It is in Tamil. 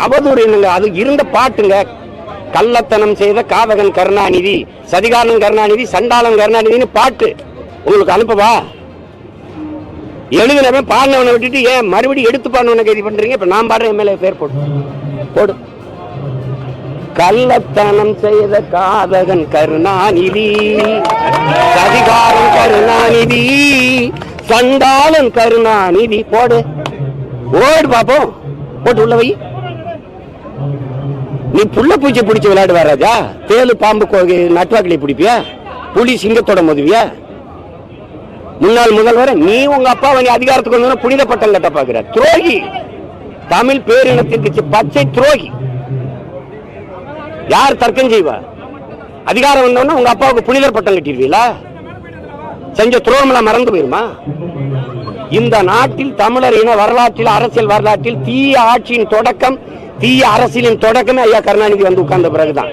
அவதூறு என்னங்க? அது இருந்த பாட்டுங்க. கள்ளத்தனம் செய்த காதகன் கருணாநிதி, சதிகாரன் கருணாநிதி, சண்டாளன் கருணாநிதினு பாட்டு உங்களுக்கு அனுப்பவா? எழுதினவன் பாடினவனை விட்டுட்டு ஏன் மறுபடியும் எடுத்து பாடினவனை கைது பண்றீங்க? இப்ப நான் பாடுற எம்எல்ஏ பேர் போடு. கள்ளத்தனம் செய்த காதகன் கருணாநிதி, சதிகாரன் கருணாநிதி, சண்டாளன் கருணாநிதி போடு பாப்போம். போட்டு உள்ள வை. நீ புள்ள பூச்சி பிடிச்சி விளையாடுவா ராஜா? தேலு பாம்பு நட்டுவாக்கிளி பிடிப்பியா? புலி சிங்கத்தோட மோதுவியா? முன்னாள் முதல்வர் நீ உங்க அப்பாவை நீ அதிகாரத்துக்கு வந்து புனித பட்டம் கட்ட பாக்குற துரோகி, தமிழ் பேரினத்திற்கு பச்சை துரோகி. யார் தர்க்கம் செய்வா? அதிகாரம் வந்தோன்னா உங்க அப்பாவுக்கு புனிதர் பட்டம் கட்டிடுவீங்களா? செஞ்ச துரோகம்லாம் மறந்து போயிருமா? இந்த நாட்டில் தமிழர் இன வரலாற்றில், அரசியல் வரலாற்றில் தீய ஆட்சியின் தொடக்கம், தீய அரசியலின் தொடக்கமே ஐயா கருணாநிதி வந்து உட்கார்ந்த பிறகுதான்.